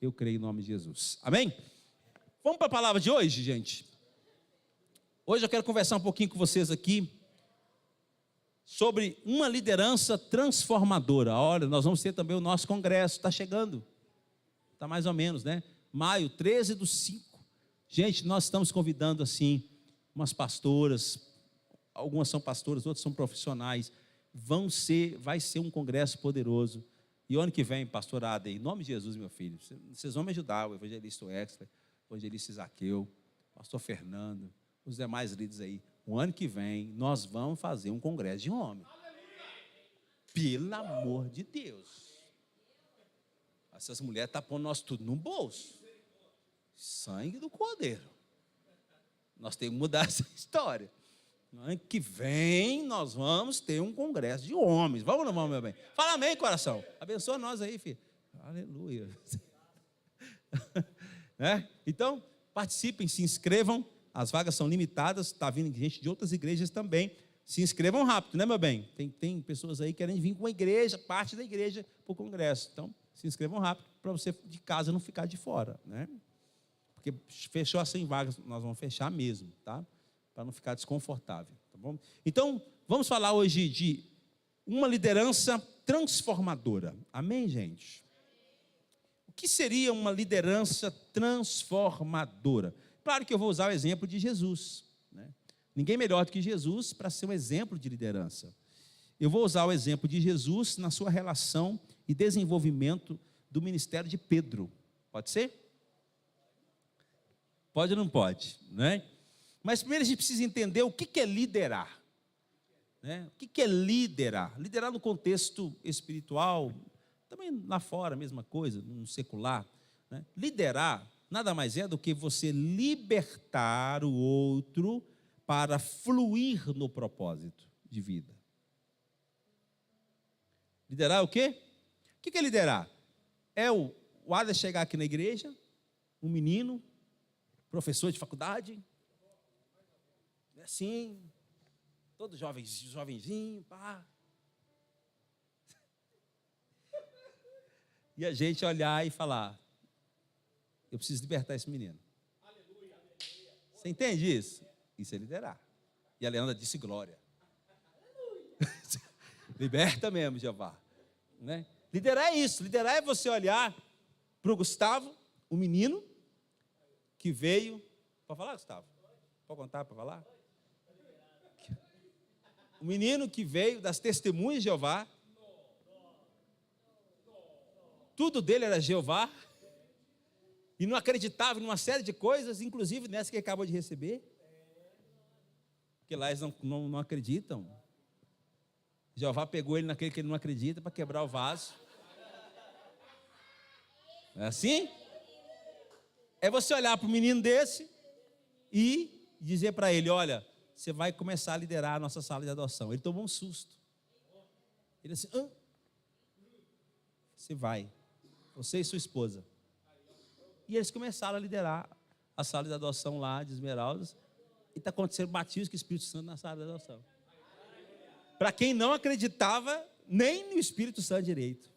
eu creio em nome de Jesus. Amém? Vamos para a palavra de hoje, gente? Hoje eu quero conversar um pouquinho com vocês aqui sobre uma liderança transformadora. Olha, nós vamos ter também o nosso congresso, está chegando. Está mais ou menos, né? Maio, 13/5. Gente, nós estamos convidando assim, umas pastoras, algumas são pastoras, outras são profissionais. Vai ser um congresso poderoso. E ano que vem, pastorada, em nome de Jesus, meu filho, vocês vão me ajudar, o evangelista Wexler, o evangelista Isaqueu, o pastor Fernando, os demais líderes aí. O ano que vem, nós vamos fazer um congresso de homem. Pelo amor de Deus. Essas mulheres estão pondo nós tudo no bolso. Sangue do Cordeiro. Nós temos que mudar essa história. No ano que vem, nós vamos ter um congresso de homens. Vamos ou não vamos, meu bem? Fala amém, coração. Abençoa nós aí, filho. Aleluia. Né? Então, participem, se inscrevam. As vagas são limitadas. Está vindo gente de outras igrejas também. Se inscrevam rápido, né, meu bem? Tem pessoas aí querendo vir com a igreja, parte da igreja, para o congresso. Então, se inscrevam rápido, para você de casa não ficar de fora, né? Porque fechou as 100 vagas, nós vamos fechar mesmo, tá? Para não ficar desconfortável, tá bom? Então, vamos falar hoje de uma liderança transformadora. Amém, gente? O que seria uma liderança transformadora? Claro que eu vou usar o exemplo de Jesus, né? Ninguém melhor do que Jesus para ser um exemplo de liderança. Eu vou usar o exemplo de Jesus na sua relação e desenvolvimento do ministério de Pedro. Pode ser? Pode ou não pode, né? Mas primeiro a gente precisa entender o que é liderar, né? O que é liderar? Liderar no contexto espiritual, também lá fora, a mesma coisa, no secular, né? Liderar nada mais é do que você libertar o outro para fluir no propósito de vida. Liderar é o quê? O que é liderar? É o Ada chegar aqui na igreja, um menino, professor de faculdade, assim, todo jovenzinho, pá. E a gente olhar e falar, eu preciso libertar esse menino. Você entende isso? Isso é liderar. E a Leandra disse glória. Liberta mesmo, Jeová. Né? Liderar é isso. Liderar é você olhar para o Gustavo, o menino que veio. Pode falar, Gustavo? Pode contar para falar? O menino que veio das testemunhas de Jeová. Tudo dele era Jeová. E não acreditava em uma série de coisas, inclusive nessa que ele acabou de receber. Porque lá eles não acreditam. Jeová pegou ele naquele que ele não acredita para quebrar o vaso. É assim? É você olhar para um menino desse e dizer para ele, olha, você vai começar a liderar a nossa sala de adoção. Ele tomou um susto. Ele disse, você vai, você e sua esposa. E eles começaram a liderar a sala de adoção lá de Esmeraldas. E está acontecendo batismo com o Espírito Santo na sala de adoção. Para quem não acreditava nem no Espírito Santo direito.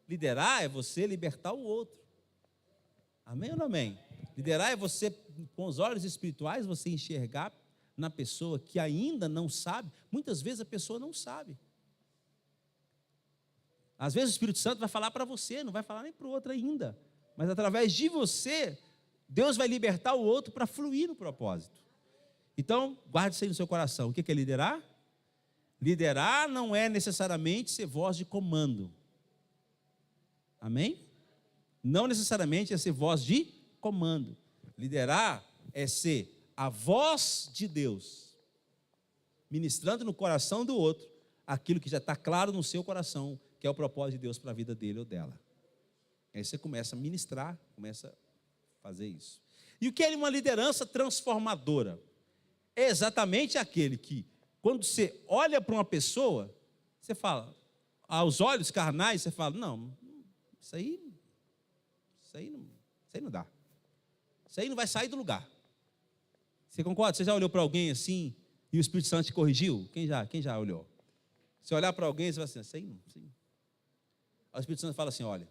Liderar é você libertar o outro. Amém ou não amém? Liderar é você, com os olhos espirituais, você enxergar na pessoa que ainda não sabe. Muitas vezes a pessoa não sabe. Às vezes o Espírito Santo vai falar para você, não vai falar nem para o outro ainda. Mas através de você, Deus vai libertar o outro para fluir no propósito. Então, guarde isso aí no seu coração. O que é liderar? Liderar não é necessariamente ser voz de comando. Amém? Não necessariamente é ser voz de comando. Liderar é ser a voz de Deus, ministrando no coração do outro aquilo que já está claro no seu coração, que é o propósito de Deus para a vida dele ou dela. Aí você começa a ministrar, começa a fazer isso. E o que é uma liderança transformadora? É exatamente aquele que, quando você olha para uma pessoa, você fala, aos olhos carnais, você fala, não, isso aí não dá. Isso aí não vai sair do lugar. Você concorda? Você já olhou para alguém assim e o Espírito Santo te corrigiu? Quem já olhou? Se olhar para alguém, você vai assim, isso aí não. Aí o Espírito Santo fala assim, olha,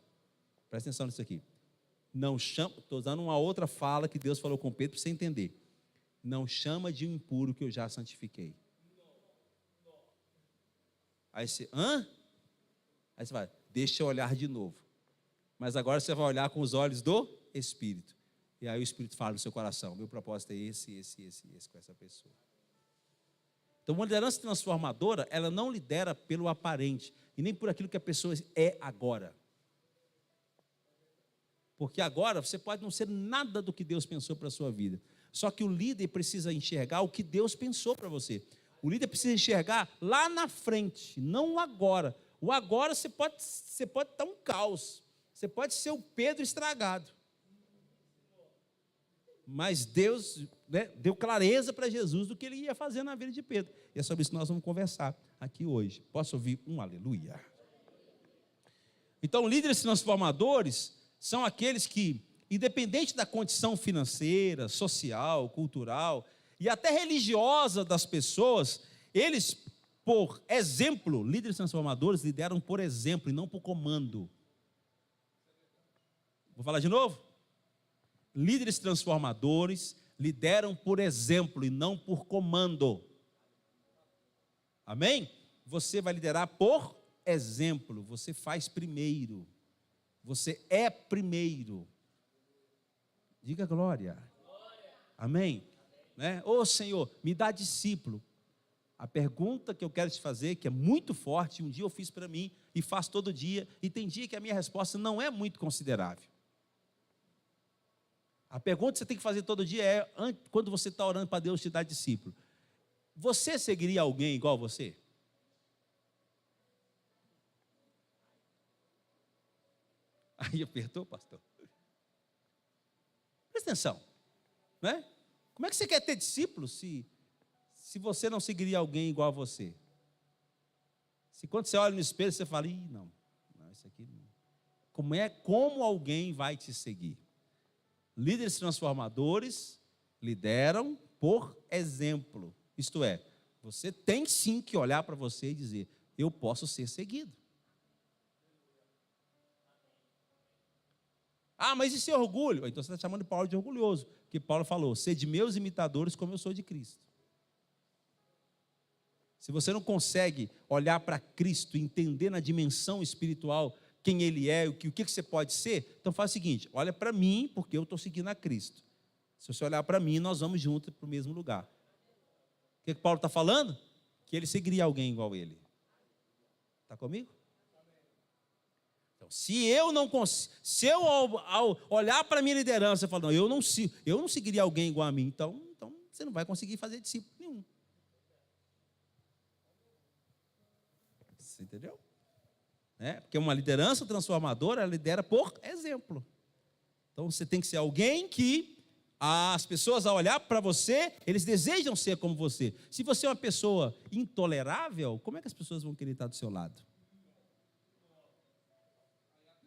Presta atenção nisso aqui. Não chama, estou usando uma outra fala que Deus falou com Pedro para você entender. Não chama de impuro que eu já santifiquei. Aí você, Aí você vai, deixa eu olhar de novo. Mas agora você vai olhar com os olhos do Espírito. E aí o Espírito fala no seu coração, meu propósito é esse com essa pessoa. Então, uma liderança transformadora, ela não lidera pelo aparente, e nem por aquilo que a pessoa é agora. Porque agora você pode não ser nada do que Deus pensou para a sua vida. Só que o líder precisa enxergar o que Deus pensou para você. O líder precisa enxergar lá na frente, não o agora. O agora você pode estar um caos. Você pode ser o Pedro estragado. Mas Deus, né, deu clareza para Jesus do que ele ia fazer na vida de Pedro. E é sobre isso que nós vamos conversar aqui hoje. Posso ouvir um aleluia? Então, líderes transformadores são aqueles que, independente da condição financeira, social, cultural e até religiosa das pessoas, eles, por exemplo, líderes transformadores lideram por exemplo e não por comando. Vou falar de novo? Líderes transformadores lideram por exemplo e não por comando. Amém? Você vai liderar por exemplo, você faz primeiro. Você é primeiro. Diga glória. Amém? Né? Ô Senhor, me dá discípulo. A pergunta que eu quero te fazer, que é muito forte, um dia eu fiz para mim e faço todo dia, e tem dia que a minha resposta não é muito considerável. A pergunta que você tem que fazer todo dia é, quando você está orando para Deus te dar discípulo, você seguiria alguém igual a você? Aí apertou, pastor. Presta atenção, né? Como é que você quer ter discípulos se você não seguiria alguém igual a você? Se quando você olha no espelho, você fala, não, isso aqui não. Como alguém vai te seguir? Líderes transformadores lideram por exemplo. Isto é, você tem sim que olhar para você e dizer, eu posso ser seguido. Mas e seu orgulho? Então você está chamando Paulo de orgulhoso. Porque Paulo falou, sede meus imitadores como eu sou de Cristo. Se você não consegue olhar para Cristo e entender na dimensão espiritual quem Ele é, o que você pode ser, então faz o seguinte, olha para mim, porque eu estou seguindo a Cristo. Se você olhar para mim, nós vamos juntos para o mesmo lugar. O que Paulo está falando? Que ele seguiria alguém igual a ele. Está comigo? Então, se eu ao olhar para a minha liderança, eu falo, não, eu não seguiria alguém igual a mim, então você não vai conseguir fazer discípulo nenhum. Você entendeu? Porque uma liderança transformadora, ela lidera por exemplo. Então você tem que ser alguém que as pessoas, ao olhar para você, eles desejam ser como você. Se você é uma pessoa intolerável, como é que as pessoas vão querer estar do seu lado?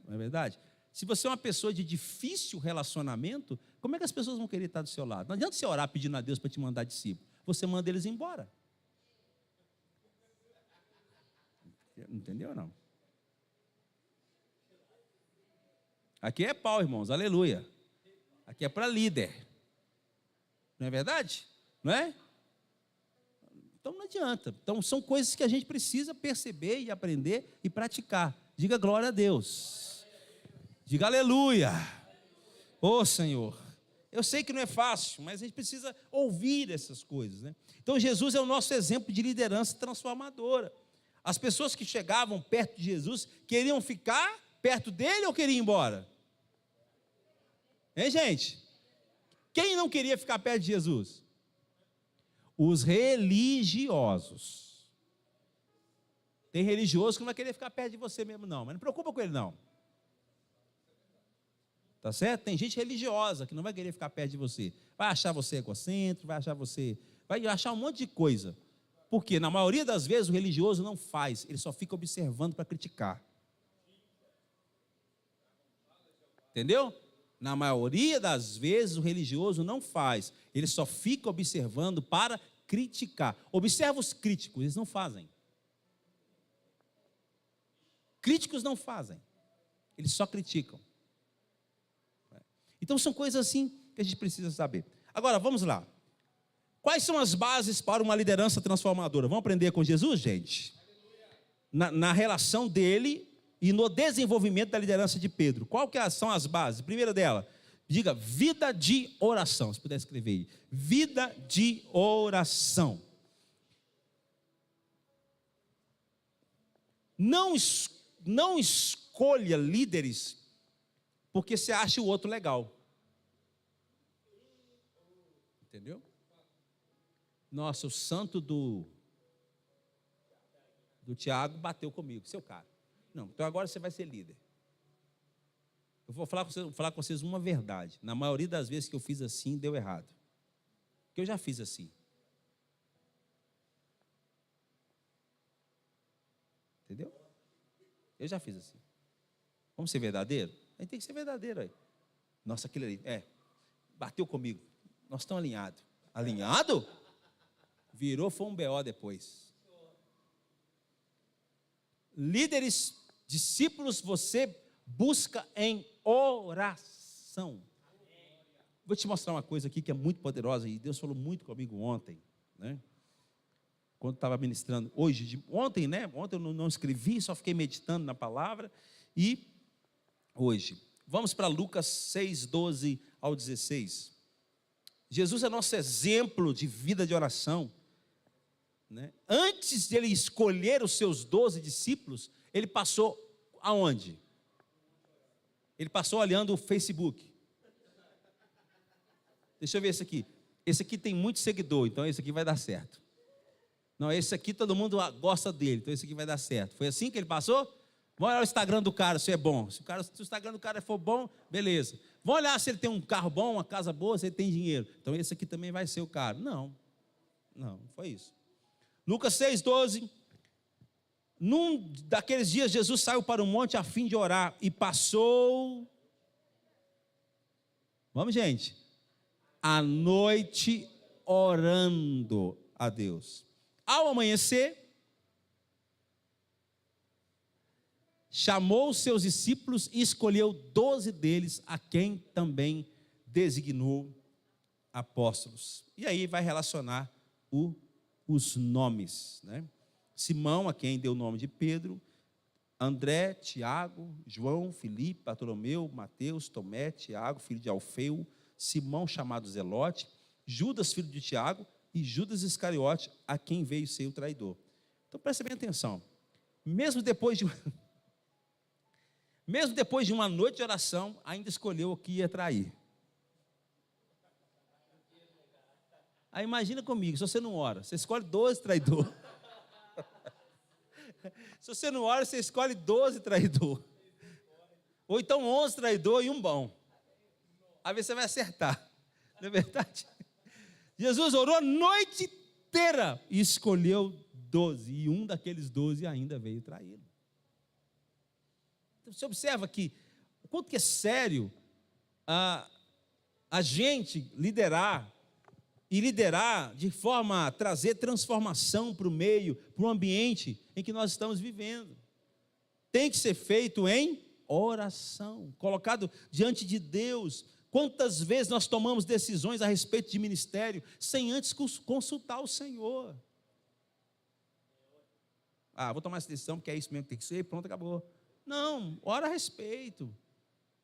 Não é verdade? Se você é uma pessoa de difícil relacionamento, como é que as pessoas vão querer estar do seu lado? Não adianta você orar pedindo a Deus para te mandar discípulo. Você manda eles embora. Entendeu ou não? Aqui é pau, irmãos, aleluia. Aqui é para líder. Não é verdade? Não é? Então não adianta. Então são coisas que a gente precisa perceber e aprender e praticar. Diga glória a Deus. Diga aleluia. Ô Senhor. Eu sei que não é fácil, mas a gente precisa ouvir essas coisas, né? Então Jesus é o nosso exemplo de liderança transformadora. As pessoas que chegavam perto de Jesus queriam ficar perto dele ou queriam ir embora? Hein, gente? Quem não queria ficar perto de Jesus? Os religiosos. Tem religioso que não vai querer ficar perto de você mesmo, não. Mas não preocupa com ele, não. Tá certo? Tem gente religiosa que não vai querer ficar perto de você. Vai achar você egocêntrico, vai achar um monte de coisa. Porque na maioria das vezes o religioso não faz, ele só fica observando para criticar. Entendeu? Na maioria das vezes o religioso não faz, ele só fica observando para criticar. Observa os críticos, eles não fazem. Críticos não fazem, eles só criticam. Então são coisas assim que a gente precisa saber. Agora, vamos lá. Quais são as bases para uma liderança transformadora? Vamos aprender com Jesus, gente? Na relação dele e no desenvolvimento da liderança de Pedro. Qual que são as bases? Primeira dela, diga, vida de oração. Se puder escrever aí. Vida de oração. Não escolha líderes porque você acha o outro legal. Entendeu? Nossa, o santo do Tiago bateu comigo, seu cara. Não, então agora você vai ser líder. Eu vou falar com vocês uma verdade. Na maioria das vezes que eu fiz assim, deu errado. Porque eu já fiz assim. Entendeu? Eu já fiz assim. Vamos ser verdadeiro? A gente tem que ser verdadeiro aí. Nossa, aquele ali, bateu comigo. Nós estamos alinhados. Alinhado? Virou, foi um BO depois. Líderes, discípulos, você busca em oração. Vou te mostrar uma coisa aqui que é muito poderosa e Deus falou muito comigo ontem, né? Quando estava ministrando, ontem, né? Ontem eu não escrevi, só fiquei meditando na palavra e hoje. Vamos para Lucas 6, 12 ao 16. Jesus é nosso exemplo de vida de oração. Né? Antes de ele escolher os seus 12 discípulos, ele passou aonde? Ele passou olhando o Facebook. Deixa eu ver esse aqui. Esse aqui tem muito seguidor, então esse aqui vai dar certo. Não, esse aqui todo mundo gosta dele, então esse aqui vai dar certo. Foi assim que ele passou? Vamos olhar o Instagram do cara, se é bom. Se o Instagram do cara for bom, beleza. Vamos olhar se ele tem um carro bom, uma casa boa, se ele tem dinheiro. Então esse aqui também vai ser o cara. Não foi isso. Lucas 6, 12. Num daqueles dias, Jesus saiu para o monte a fim de orar e passou. Vamos, gente. A noite orando a Deus. Ao amanhecer, chamou os seus discípulos e escolheu 12 deles, a quem também designou apóstolos. E aí vai relacionar os nomes, né? Simão, a quem deu o nome de Pedro, André, Tiago, João, Filipe, Bartolomeu, Mateus, Tomé, Tiago, filho de Alfeu, Simão, chamado Zelote, Judas, filho de Tiago, e Judas Iscariote, a quem veio ser o traidor. Então preste bem atenção. Mesmo depois de uma noite de oração, ainda escolheu o que ia trair. Aí imagina comigo, se você não ora, você escolhe 12 traidores. Se você não ora, você escolhe 12 traidores. Ou então 11 traidores e um bom. Aí você vai acertar. Não é verdade? Jesus orou a noite inteira e escolheu 12. E um daqueles 12 ainda veio traí-lo. Então, você observa que o quanto que é sério a gente liderar de forma a trazer transformação para o meio, para o ambiente em que nós estamos vivendo. Tem que ser feito em oração, colocado diante de Deus. Quantas vezes nós tomamos decisões a respeito de ministério sem antes consultar o Senhor? Vou tomar essa decisão porque é isso mesmo que tem que ser, pronto, acabou. Não, ora a respeito.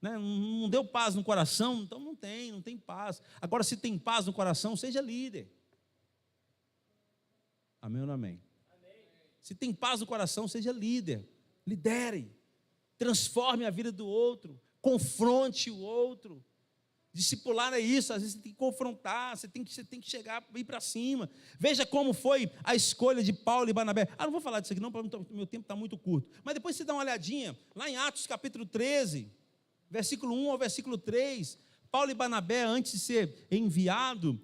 Né? Não deu paz no coração, então não tem paz. Agora, se tem paz no coração, seja líder. Amém ou não amém? Se tem paz no coração, seja líder. Lidere. Transforme a vida do outro. Confronte o outro. Discipular é isso, às vezes você tem que confrontar, você tem que chegar, ir para cima. Veja como foi a escolha de Paulo e Barnabé. Não vou falar disso aqui não, porque meu tempo está muito curto. Mas depois você dá uma olhadinha, lá em Atos capítulo 13, versículo 1 ao versículo 3, Paulo e Barnabé, antes de ser enviado,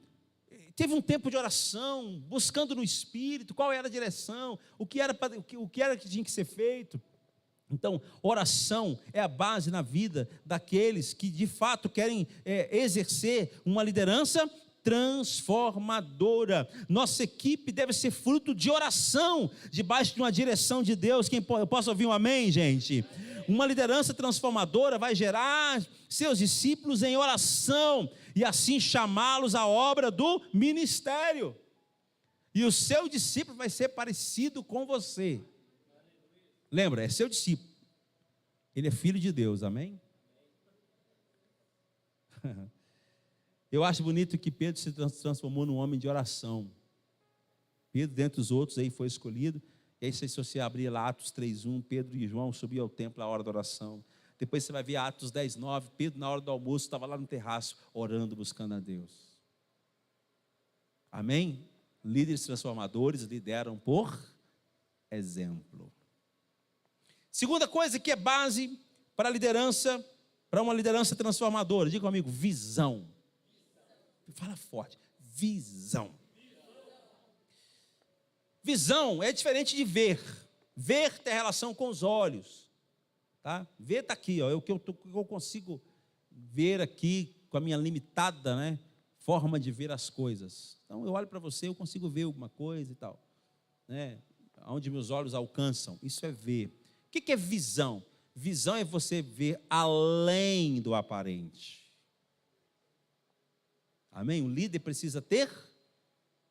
teve um tempo de oração, buscando no Espírito, qual era a direção, o que era que tinha que ser feito. Então, oração é a base na vida daqueles que de fato querem exercer uma liderança transformadora. Nossa equipe deve ser fruto de oração, debaixo de uma direção de Deus. Eu posso ouvir um amém, gente? Uma liderança transformadora vai gerar seus discípulos em oração e assim chamá-los à obra do ministério. E o seu discípulo vai ser parecido com você. Lembra, é seu discípulo. Ele é filho de Deus, amém? Eu acho bonito que Pedro se transformou num homem de oração. Pedro, dentre os outros, aí foi escolhido. E aí, se você abrir lá Atos 3:1, Pedro e João subiam ao templo à hora da oração. Depois você vai ver Atos 10:9, Pedro, na hora do almoço, estava lá no terraço, orando, buscando a Deus. Amém? Líderes transformadores lideram por exemplo. Segunda coisa que é base para a liderança, para uma liderança transformadora. Diga comigo, visão. Fala forte, visão. Visão é diferente de ver. Ver tem relação com os olhos. Tá? Ver está aqui, ó, é o que eu consigo ver aqui com a minha limitada, né, forma de ver as coisas. Então eu olho para você, eu consigo ver alguma coisa e tal. Né? Onde meus olhos alcançam, isso é ver. O que é visão? Visão é você ver além do aparente. Amém? O líder precisa ter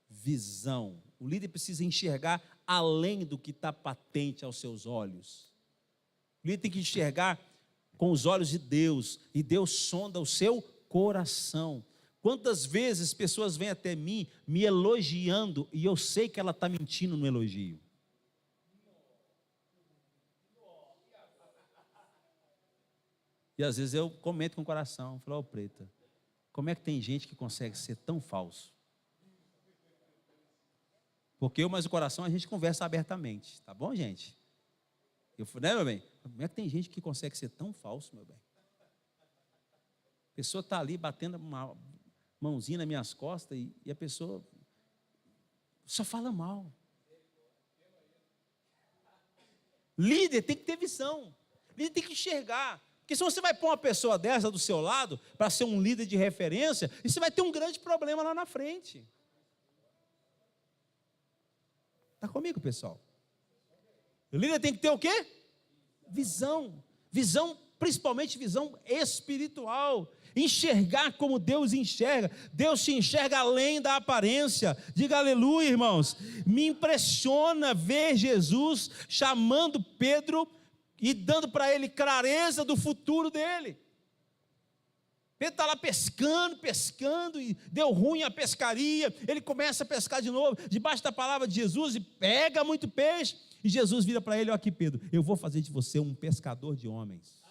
visão. O líder precisa enxergar além do que está patente aos seus olhos. O líder tem que enxergar com os olhos de Deus. E Deus sonda o seu coração. Quantas vezes pessoas vêm até mim me elogiando e eu sei que ela está mentindo no elogio. E às vezes eu comento com o coração, falo, ô preta, como é que tem gente que consegue ser tão falso? Porque eu mais o coração a gente conversa abertamente, tá bom, gente? Né, meu bem? Como é que tem gente que consegue ser tão falso, meu bem? A pessoa está ali batendo uma mãozinha nas minhas costas e a pessoa só fala mal. Líder tem que ter visão, líder tem que enxergar. Porque se você vai pôr uma pessoa dessa do seu lado para ser um líder de referência, você vai ter um grande problema lá na frente. Está comigo, pessoal? O líder tem que ter o quê? Visão. Visão, principalmente visão espiritual. Enxergar como Deus enxerga. Deus se enxerga além da aparência. Diga aleluia, irmãos. Me impressiona ver Jesus chamando Pedro e dando para ele clareza do futuro dele. Pedro está lá pescando, e deu ruim a pescaria, ele começa a pescar de novo, debaixo da palavra de Jesus, e pega muito peixe, e Jesus vira para ele, olha aqui Pedro, eu vou fazer de você um pescador de homens.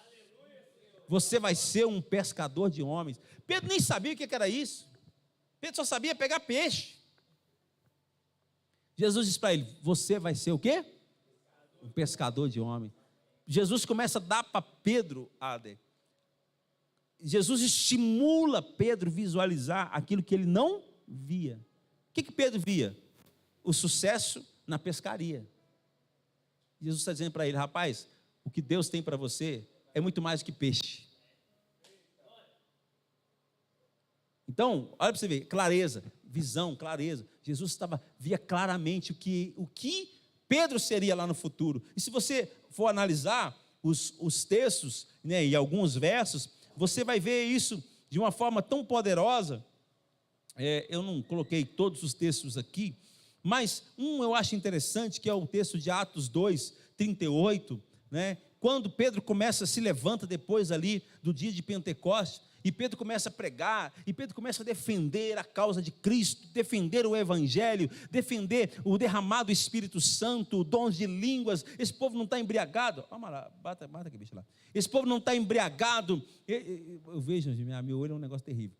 Você vai ser um pescador de homens. Pedro nem sabia o que era isso, Pedro só sabia pegar peixe. Jesus diz para ele, você vai ser o quê? Um pescador de homens. Jesus começa a dar para Pedro, Jesus estimula Pedro a visualizar aquilo que ele não via. O que Pedro via? O sucesso na pescaria. Jesus está dizendo para ele, rapaz, o que Deus tem para você é muito mais do que peixe. Então, olha para você ver, clareza, visão, clareza. Jesus via claramente o que Pedro seria lá no futuro. E se você for analisar os textos, né, e alguns versos, você vai ver isso de uma forma tão poderosa. Eu não coloquei todos os textos aqui, mas eu acho interessante, que é o texto de Atos 2:38, né? Quando Pedro se levanta depois ali do dia de Pentecostes, e Pedro começa a pregar, e Pedro começa a defender a causa de Cristo, defender o Evangelho, defender o derramado do Espírito Santo, dons de línguas. Esse povo não está embriagado. Vamos lá, bata aqui, bicho lá. Esse povo não está embriagado. Eu vejo, meu olho é um negócio terrível.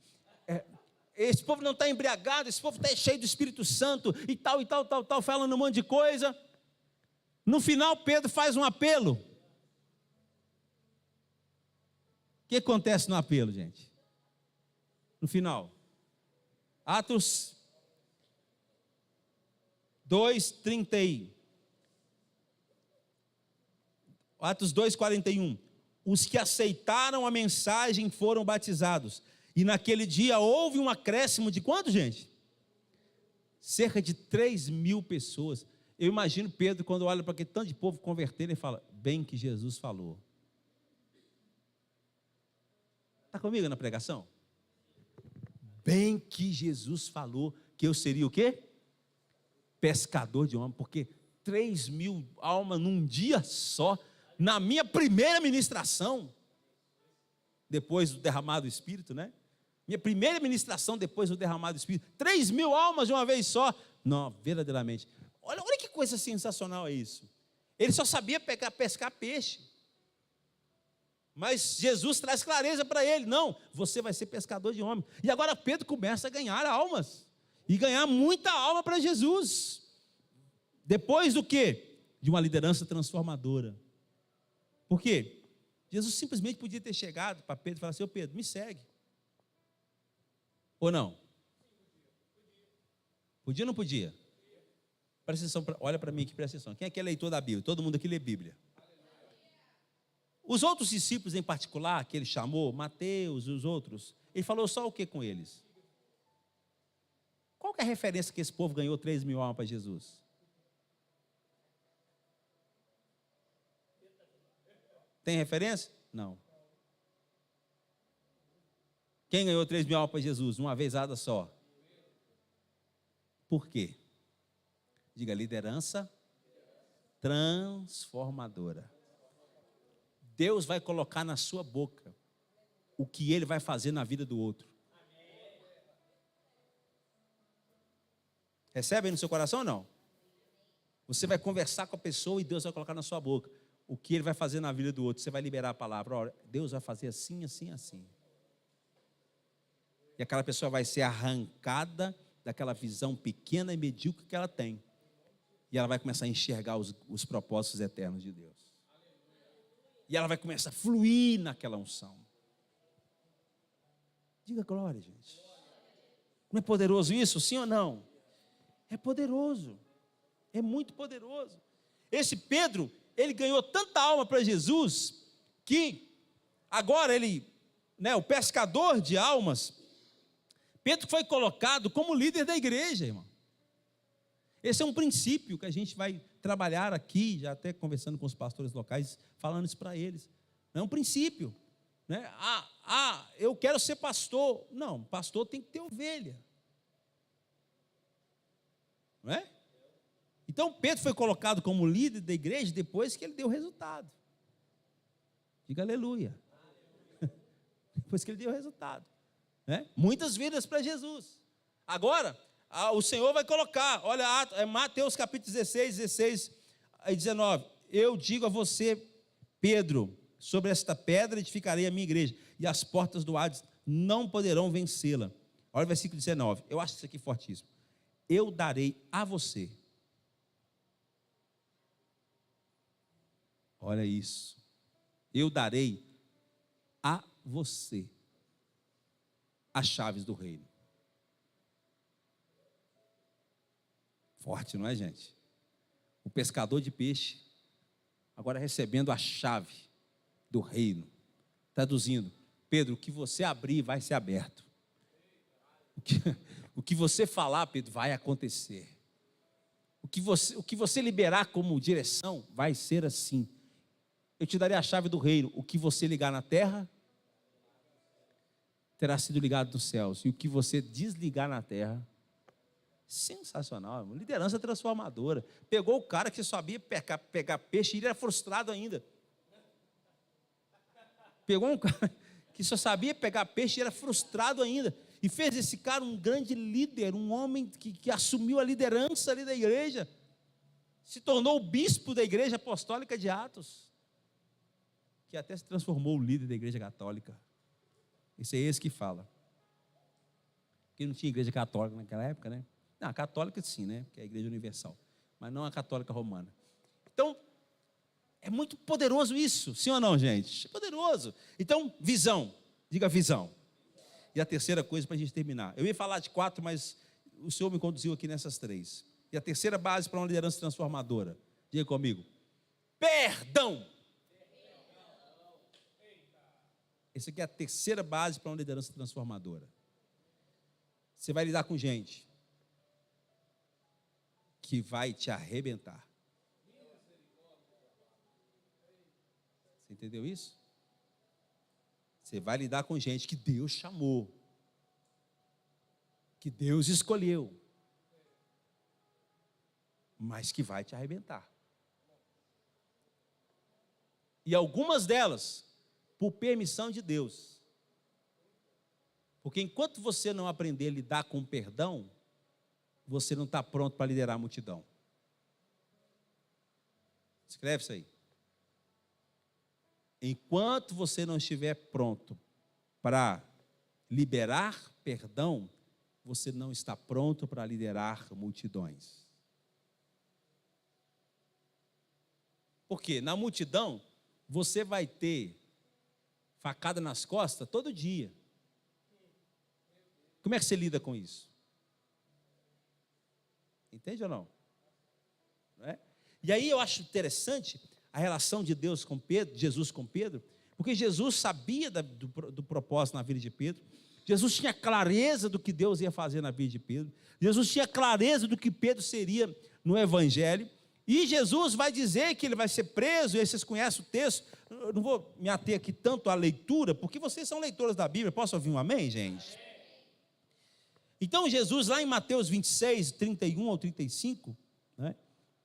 Esse povo não está embriagado, esse povo está cheio do Espírito Santo, e tal, falando um monte de coisa. No final, Pedro faz um apelo. O que acontece no apelo, gente? No final, Atos 2:30. Atos 2:41. Os que aceitaram a mensagem foram batizados. E naquele dia houve um acréscimo de quanto, gente? Cerca de 3.000 pessoas. Eu imagino Pedro, quando olha para aquele tanto de povo converter, ele fala, bem que Jesus falou. Está comigo na pregação? Bem que Jesus falou que eu seria o quê? Pescador de homens, porque 3.000 almas num dia só, na minha primeira ministração, depois do derramado do Espírito, né? Minha primeira ministração depois do derramado do Espírito, 3.000 almas de uma vez só. Não, verdadeiramente. Olha que coisa sensacional é isso. Ele só sabia pescar peixe. Mas Jesus traz clareza para ele. Não, você vai ser pescador de homens. E agora Pedro começa a ganhar almas. E ganhar muita alma para Jesus. Depois do quê? De uma liderança transformadora. Por quê? Jesus simplesmente podia ter chegado para Pedro e falar assim: ô Pedro, me segue. Ou não? Podia ou não podia? Presta atenção, olha para mim aqui, presta atenção. Quem aqui é leitor da Bíblia? Todo mundo aqui lê Bíblia. Os outros discípulos em particular, que ele chamou, Mateus e os outros, ele falou só o que com eles? Qual que é a referência que esse povo ganhou 3.000 almas para Jesus? Tem referência? Não. Quem ganhou 3.000 almas para Jesus? Uma vezada só. Por quê? Diga, liderança transformadora. Deus vai colocar na sua boca o que Ele vai fazer na vida do outro. Recebe aí no seu coração ou não? Você vai conversar com a pessoa e Deus vai colocar na sua boca o que Ele vai fazer na vida do outro. Você vai liberar a palavra: olha, Deus vai fazer assim, assim, assim. E aquela pessoa vai ser arrancada daquela visão pequena e medíocre que ela tem. E ela vai começar a enxergar os propósitos eternos de Deus. E ela vai começar a fluir naquela unção. Diga glória, gente. Não é poderoso isso, sim ou não? É poderoso. É muito poderoso. Esse Pedro, ele ganhou tanta alma para Jesus, que agora ele, o pescador de almas, Pedro foi colocado como líder da igreja, irmão. Esse é um princípio que a gente vai trabalhar aqui, já até conversando com os pastores locais, falando isso para eles. É um princípio. Né? Eu quero ser pastor. Não, pastor tem que ter ovelha. Não é? Então Pedro foi colocado como líder da igreja depois que ele deu resultado. Diga aleluia. Depois que ele deu resultado. Né? Muitas vidas para Jesus. Agora, o Senhor vai colocar, olha, Mateus capítulo 16 e 19. Eu digo a você, Pedro, sobre esta pedra edificarei a minha igreja, e as portas do Hades não poderão vencê-la. Olha o versículo 19, eu acho isso aqui fortíssimo. Eu darei a você. Olha isso. Eu darei a você as chaves do reino. Forte, não é, gente? O pescador de peixe, agora recebendo a chave do reino. Traduzindo, Pedro, o que você abrir vai ser aberto. O que você falar, Pedro, vai acontecer. O que você liberar como direção vai ser assim. Eu te darei a chave do reino. O que você ligar na terra terá sido ligado nos céus. E o que você desligar na terra, sensacional, liderança transformadora. Pegou o cara que sabia pegar peixe e ele era frustrado ainda. Pegou um cara que só sabia pegar peixe e era frustrado ainda. E fez esse cara um grande líder, um homem que assumiu a liderança ali da igreja. Se tornou o bispo da igreja apostólica de Atos. Que até se transformou o líder da igreja católica. Esse é esse que fala. Porque não tinha igreja católica naquela época, né? Não, a católica sim, né? Que é a igreja universal. Mas não a católica romana. Então, é muito poderoso isso. Sim ou não, gente? É poderoso. Então, visão. Diga visão. E a terceira coisa para a gente terminar. Eu ia falar de 4, mas o Senhor me conduziu aqui nessas 3. E a terceira base para uma liderança transformadora. Diga comigo. Perdão. Essa aqui é a terceira base para uma liderança transformadora. Você vai lidar com gente que vai te arrebentar. Você entendeu isso? Você vai lidar com gente que Deus chamou, que Deus escolheu, mas que vai te arrebentar. E algumas delas, por permissão de Deus. Porque enquanto você não aprender a lidar com o perdão, você não está pronto para liderar a multidão. Escreve isso aí. Enquanto você não estiver pronto para liberar perdão, você não está pronto para liderar multidões. Porque na multidão, você vai ter facada nas costas todo dia. Como é que você lida com isso? Entende ou não? Não é? E aí eu acho interessante a relação de Deus com Pedro, Jesus com Pedro, porque Jesus sabia do propósito na vida de Pedro. Jesus tinha clareza do que Deus ia fazer na vida de Pedro. Jesus tinha clareza do que Pedro seria no Evangelho. E Jesus vai dizer que ele vai ser preso, e aí vocês conhecem o texto. Eu não vou me ater aqui tanto à leitura, porque vocês são leitores da Bíblia. Posso ouvir um amém, gente? Então Jesus, lá em Mateus 26, 31 ao 35, né?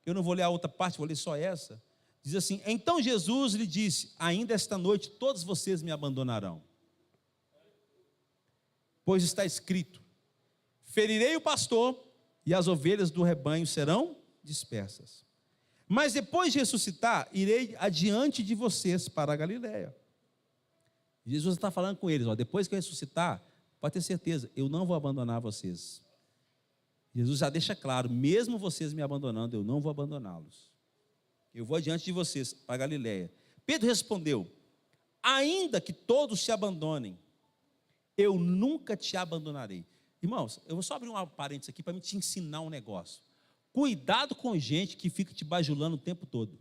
Eu não vou ler a outra parte, vou ler só essa. Diz assim: então Jesus lhe disse: ainda esta noite todos vocês me abandonarão. Pois está escrito: ferirei o pastor e as ovelhas do rebanho serão dispersas. Mas depois de ressuscitar, irei adiante de vocês para a Galiléia. Jesus está falando com eles: ó, depois que eu ressuscitar, pode ter certeza, eu não vou abandonar vocês. Jesus já deixa claro: mesmo vocês me abandonando, eu não vou abandoná-los. Eu vou adiante de vocês para a Galiléia. Pedro respondeu: ainda que todos se abandonem, eu nunca te abandonarei. Irmãos, eu vou só abrir um parênteses aqui para me te ensinar um negócio. Cuidado com gente que fica te bajulando o tempo todo.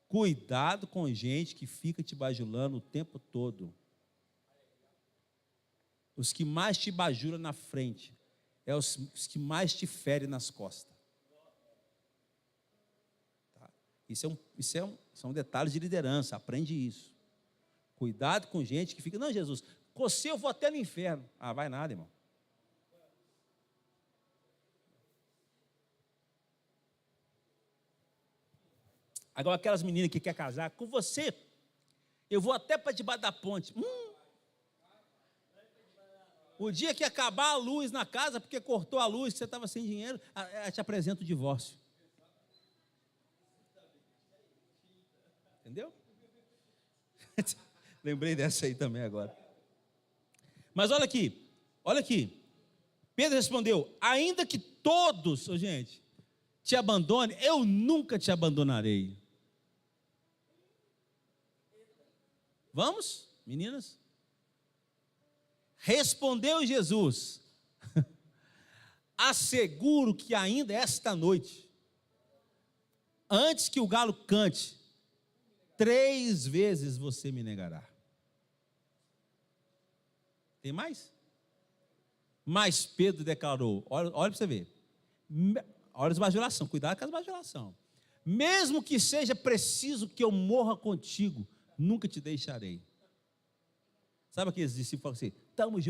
Cuidado com gente que fica te bajulando o tempo todo. Os que mais te bajulam na frente é os que mais te ferem nas costas. Tá? São detalhes de liderança, aprende isso. Cuidado com gente que fica: não, Jesus, com você eu vou até no inferno. Ah, vai nada, irmão. Agora aquelas meninas que querem casar, com você eu vou até para debaixo da ponte. O dia que acabar a luz na casa, porque cortou a luz, você estava sem dinheiro, ela te apresenta o divórcio. Entendeu? Lembrei dessa aí também agora. Mas olha aqui. Pedro respondeu: ainda que todos, gente, te abandonem, eu nunca te abandonarei. Vamos, meninas? Respondeu Jesus: asseguro que ainda esta noite, antes que o galo cante, 3 vezes você me negará. Tem mais? Mas Pedro declarou: olha para você ver, olha as bajulações, cuidado com as bajulações. Mesmo que seja preciso que eu morra contigo, nunca te deixarei. Sabe aqueles discípulos que falam assim: estamos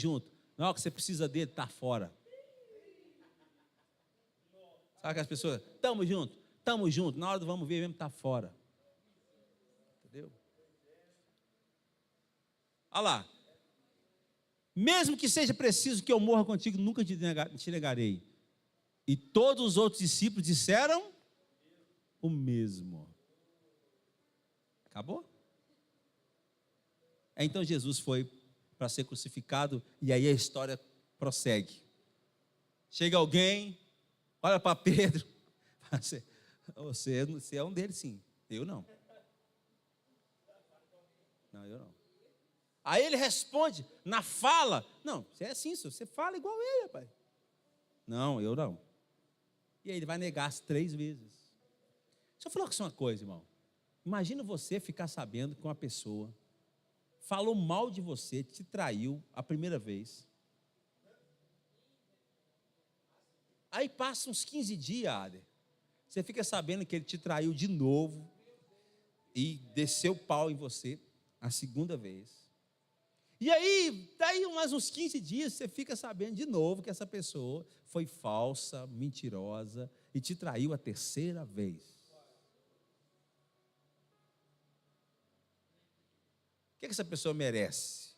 juntos. Na hora que você precisa dele, está fora. Sabe aquelas pessoas: estamos juntos. Na hora do vamos ver mesmo, está fora. Entendeu? Olha lá. Mesmo que seja preciso que eu morra contigo, nunca te negarei. E todos os outros discípulos disseram o mesmo. Acabou? Então Jesus foi para ser crucificado, e aí a história prossegue. Chega alguém, olha para Pedro, você é um deles, sim. Eu não. Não, eu não. Aí ele responde na fala: não, você é assim, você fala igual ele, rapaz. Não, eu não. E aí ele vai negar as 3 vezes. Deixa eu falar com você uma coisa, irmão. Imagina você ficar sabendo que uma pessoa falou mal de você, te traiu a primeira vez. Aí passa uns 15 dias, Ader. Você fica sabendo que ele te traiu de novo. e desceu o pau em você a segunda vez. E aí, daí mais uns 15 dias, você fica sabendo de novo que essa pessoa foi falsa, mentirosa e te traiu a terceira vez. O que essa pessoa merece?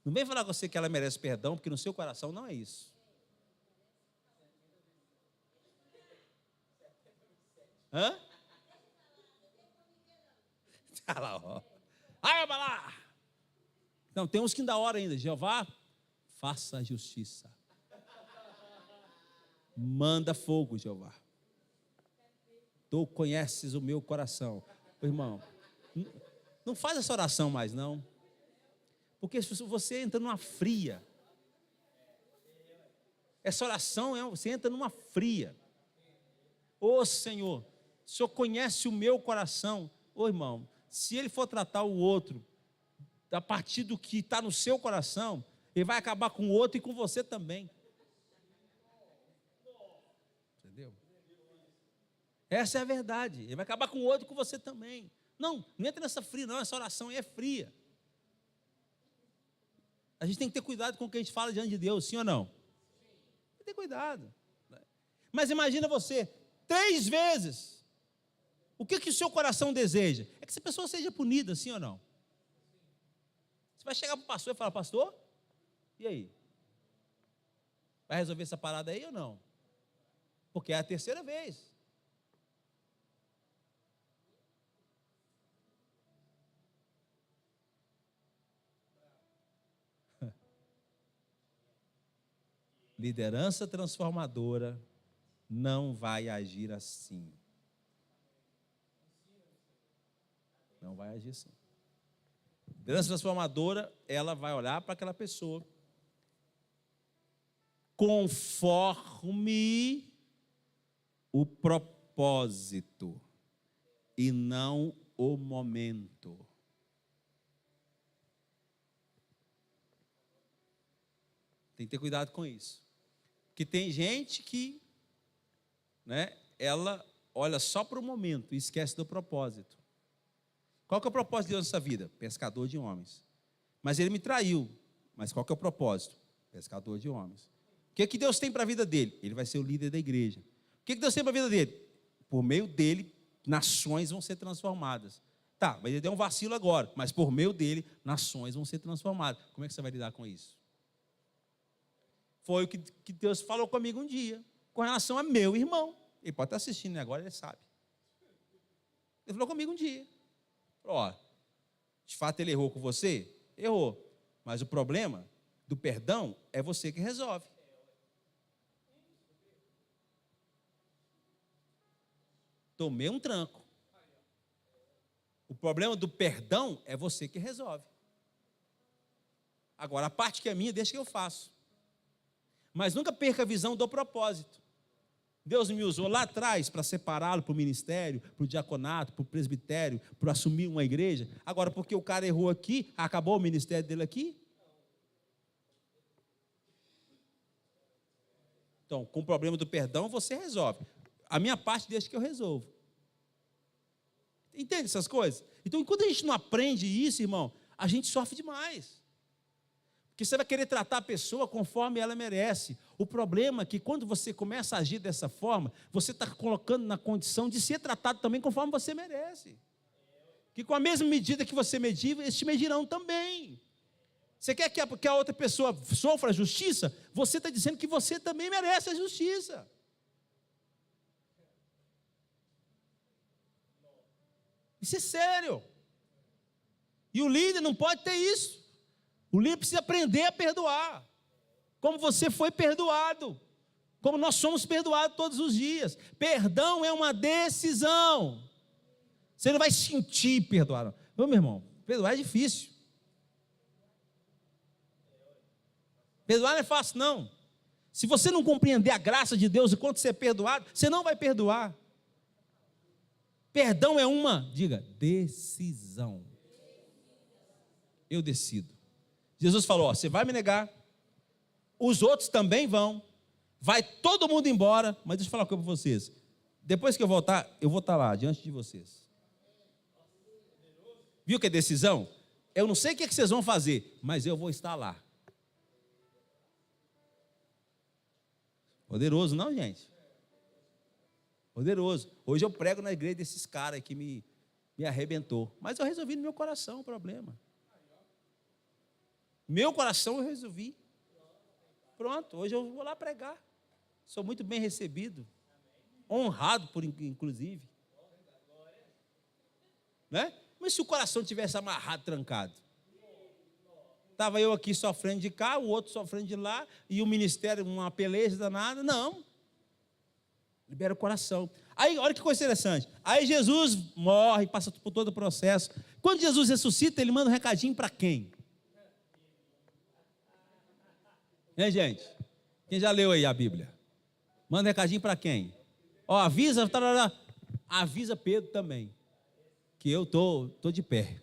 Não vem falar com você que ela merece perdão, porque no seu coração não é isso. Hã? Tá lá, ó. Ai, vai lá. Não, tem uns que ainda hora ainda. Jeová, faça a justiça. Manda fogo, Jeová. Tu conheces o meu coração. Irmão, não faz essa oração mais, não. Porque se você entra numa fria. Essa oração, você entra numa fria. Ô Senhor, o Senhor conhece o meu coração. Ô irmão, se ele for tratar o outro a partir do que está no seu coração, ele vai acabar com o outro e com você também. Entendeu? Essa é a verdade. Ele vai acabar com o outro e com você também. Não entra nessa fria, não. Essa oração aí é fria. A gente tem que ter cuidado com o que a gente fala diante de Deus, sim ou não? Tem que ter cuidado. Mas imagina você, 3 vezes. O que o seu coração deseja? É que essa pessoa seja punida, sim ou não? Você vai chegar para o pastor e falar, pastor, e aí? Vai resolver essa parada aí ou não? Porque é a terceira vez. Liderança transformadora não vai agir assim. Não vai agir assim. Liderança transformadora, ela vai olhar para aquela pessoa conforme o propósito e não o momento. Tem que ter cuidado com isso. Porque tem gente que, ela olha só para o momento e esquece do propósito. Qual que é o propósito de Deus nessa vida? Pescador de homens. Mas ele me traiu. Mas qual que é o propósito? Pescador de homens. O que Deus tem para a vida dele? Ele vai ser o líder da igreja. O que Deus tem para a vida dele? Por meio dele, nações vão ser transformadas. Tá, mas ele deu um vacilo agora. Mas por meio dele, nações vão ser transformadas. Como é que você vai lidar com isso? Foi o que Deus falou comigo um dia, com relação a meu irmão. Ele pode estar assistindo agora, ele sabe. Ele falou comigo um dia. Ó, de fato ele errou com você? Errou. Mas o problema do perdão é você que resolve. Tomei um tranco. O problema do perdão é você que resolve. Agora, a parte que é minha, deixa que eu faço. Mas nunca perca a visão do propósito. Deus me usou lá atrás para separá-lo para o ministério, para o diaconato, para o presbitério, para assumir uma igreja. Agora, porque o cara errou aqui, acabou o ministério dele aqui? Então, com o problema do perdão, você resolve. A minha parte deixa que eu resolvo. Entende essas coisas? Então, enquanto a gente não aprende isso, irmão, a gente sofre demais. Porque você vai querer tratar a pessoa conforme ela merece. O problema é que quando você começa a agir dessa forma, você está colocando na condição de ser tratado também conforme você merece. Que com a mesma medida que você medir, eles te medirão também. Você quer que a outra pessoa sofra a justiça? Você está dizendo que você também merece a justiça. Isso é sério. E o líder não pode ter isso. O líder precisa aprender a perdoar. Como você foi perdoado. Como nós somos perdoados todos os dias. Perdão é uma decisão. Você não vai sentir perdoar. Não. Ô, meu irmão, perdoar é difícil. Perdoar não é fácil, não. Se você não compreender a graça de Deus enquanto você é perdoado, você não vai perdoar. Perdão é uma, diga, decisão. Eu decido. Jesus falou, ó, você vai me negar, os outros também vão, vai todo mundo embora, mas deixa eu falar uma coisa para vocês, Depois que eu voltar, eu vou estar lá, diante de vocês. Viu que é decisão? Eu não sei o que vocês vão fazer, mas eu vou estar lá. Poderoso, não, gente? Poderoso. Hoje eu prego na igreja desses caras que me arrebentou. Mas eu resolvi no meu coração o problema. Meu coração eu resolvi. Pronto, hoje eu vou lá pregar. Sou muito bem recebido. Honrado, inclusive. Né? Mas se o coração tivesse amarrado, trancado? Estava eu aqui sofrendo de cá, o outro sofrendo de lá, e o ministério, uma peleja danada. Não. Libera o coração. Aí, olha que coisa interessante. Aí Jesus morre, passa por todo o processo. Quando Jesus ressuscita, ele manda um recadinho para quem? Hein, gente? Quem já leu aí a Bíblia? Manda um recadinho para quem? Ó, avisa, avisa Pedro também, que eu tô de pé.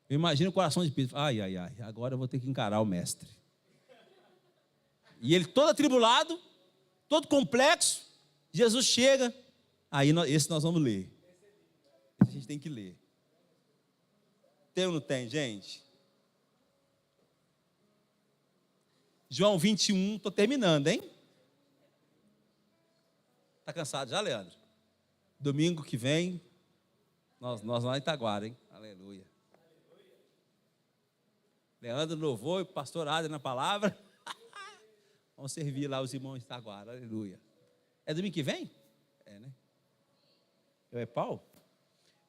Eu imagino o coração de Pedro. Ai, agora eu vou ter que encarar o mestre. E ele todo atribulado, todo complexo, Jesus chega, aí esse nós vamos ler. Esse a gente tem que ler. Tem ou não tem, gente? João 21, estou terminando, hein? Está cansado já, Leandro? Domingo que vem, nós lá em Itaguara, hein? Aleluia. Leandro louvou e o pastor Adriano na palavra. Vamos servir lá os irmãos de Itaguara, aleluia. É domingo que vem? É, né? É Paulo?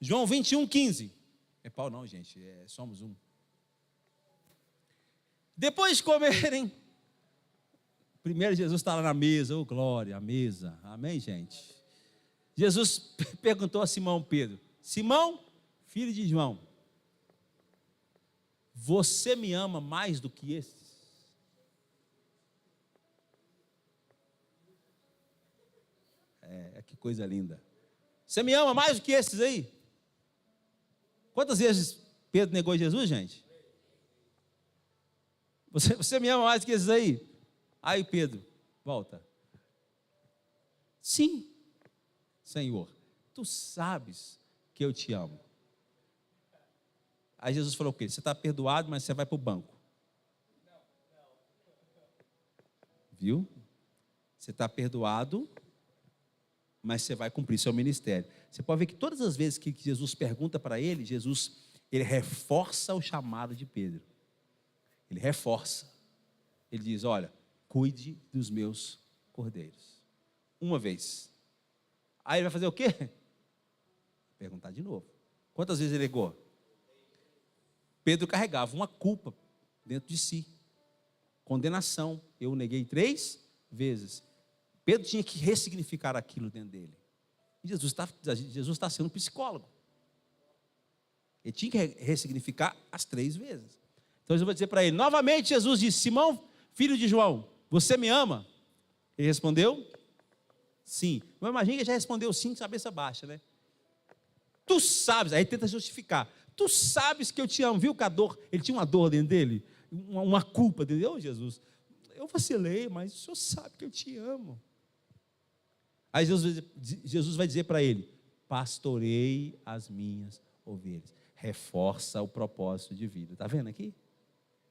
João 21, 15. É Paulo não, gente, somos um. Depois de comerem, primeiro Jesus está lá na mesa, oh glória, a mesa, amém, gente? Jesus perguntou a Simão Pedro, Simão, filho de João, você me ama mais do que esses? Que coisa linda. Você me ama mais do que esses aí? Quantas vezes Pedro negou Jesus, gente? Você me ama mais do que esses aí? Aí Pedro, volta. Sim, Senhor, tu sabes que eu te amo. Aí Jesus falou o quê? Você está perdoado, mas você vai para o banco. Viu? Você está perdoado, mas você vai cumprir seu ministério. Você pode ver que todas as vezes que Jesus pergunta para ele, ele reforça o chamado de Pedro. Ele reforça. Ele diz, olha, cuide dos meus cordeiros. Uma vez. Aí ele vai fazer o quê? Perguntar de novo. Quantas vezes ele negou? Pedro carregava uma culpa dentro de si. Condenação. Eu o neguei 3 vezes. Pedro tinha que ressignificar aquilo dentro dele. E Jesus está sendo psicólogo. Ele tinha que ressignificar as 3 vezes. Então eu vou dizer para ele, novamente Jesus disse, Simão, filho de João, você me ama? Ele respondeu, sim. Mas imagina que ele já respondeu sim de cabeça baixa, né? Tu sabes, aí tenta justificar. Tu sabes que eu te amo, viu que a dor, ele tinha uma dor dentro dele, uma culpa dentro dele. Ô Jesus, eu vacilei, mas o Senhor sabe que eu te amo. Aí Jesus vai dizer para ele, pastorei as minhas ovelhas. Reforça o propósito de vida. Está vendo aqui?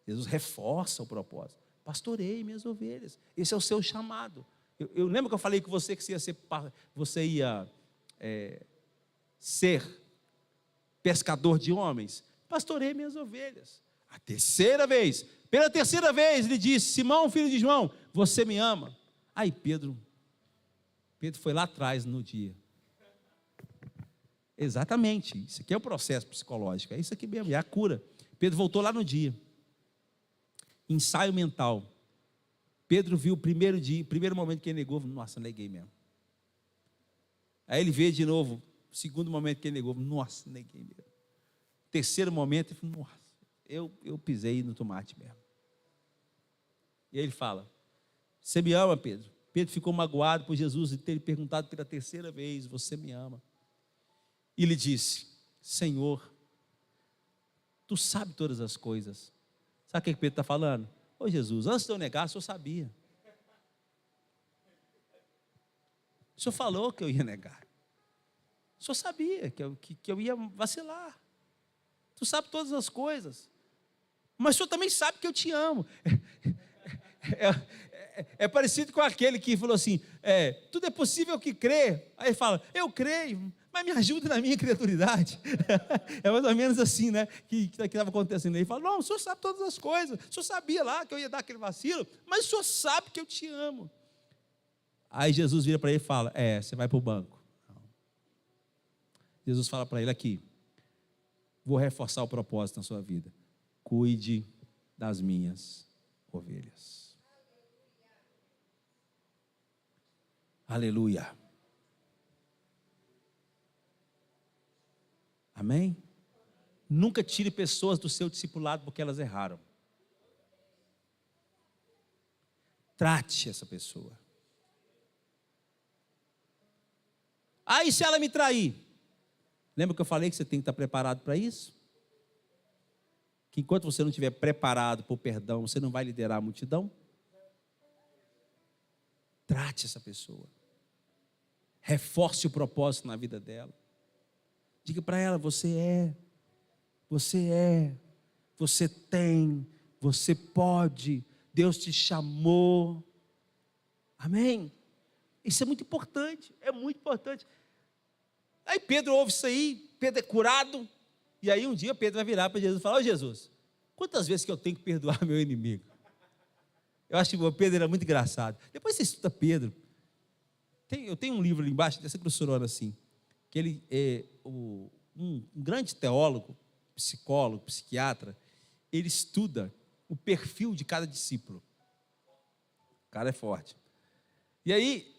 Jesus reforça o propósito. Pastorei minhas ovelhas. Esse é o seu chamado. Eu lembro que eu falei com você que você ia ser pescador de homens. Pastorei minhas ovelhas. A terceira vez, pela terceira vez, ele disse, Simão, filho de João, você me ama? Aí Pedro foi lá atrás no dia. Exatamente, isso aqui é o processo psicológico, é isso aqui mesmo, é a cura. Pedro voltou lá no dia. Ensaio mental. Pedro viu o primeiro momento que ele negou, nossa, neguei mesmo. Aí ele vê de novo, o segundo momento que ele negou, nossa, neguei mesmo. Terceiro momento, ele falou, nossa, eu pisei no tomate mesmo. E aí ele fala, você me ama, Pedro? Pedro ficou magoado por Jesus ter perguntado pela terceira vez, você me ama? E ele disse, Senhor, tu sabes todas as coisas. Sabe o que Pedro está falando? Ô Jesus, antes de eu negar, o Senhor sabia. O O senhor falou que eu ia negar. O senhor sabia que eu ia vacilar. Tu sabe todas as coisas. Mas o senhor também sabe que eu te amo. É parecido com aquele que falou assim, tudo é possível que crê. Aí ele fala, eu creio, mas me ajuda na minha incredulidade. É mais ou menos assim, né? Que estava acontecendo. Ele fala, não, o senhor sabe todas as coisas. O senhor sabia lá que eu ia dar aquele vacilo, mas o senhor sabe que eu te amo. Aí Jesus vira para ele e fala, você vai para o banco. Jesus fala para ele aqui, vou reforçar o propósito na sua vida. Cuide das minhas ovelhas. Aleluia. Amém? Nunca tire pessoas do seu discipulado porque elas erraram. Trate essa pessoa. E se ela me trair? Lembra que eu falei que você tem que estar preparado para isso? Que enquanto você não estiver preparado para o perdão, você não vai liderar a multidão? Trate essa pessoa. Reforce o propósito na vida dela. Diga para ela, você tem, você pode, Deus te chamou. Amém? Isso é muito importante, Aí Pedro ouve isso aí, Pedro é curado, e aí um dia Pedro vai virar para Jesus e falar, Jesus, quantas vezes que eu tenho que perdoar meu inimigo? Eu acho que o Pedro era muito engraçado. Depois você estuda Pedro. Eu tenho um livro ali embaixo, dessa grossurona assim, que ele é um grande teólogo, psicólogo, psiquiatra, ele estuda o perfil de cada discípulo. O cara é forte. E aí,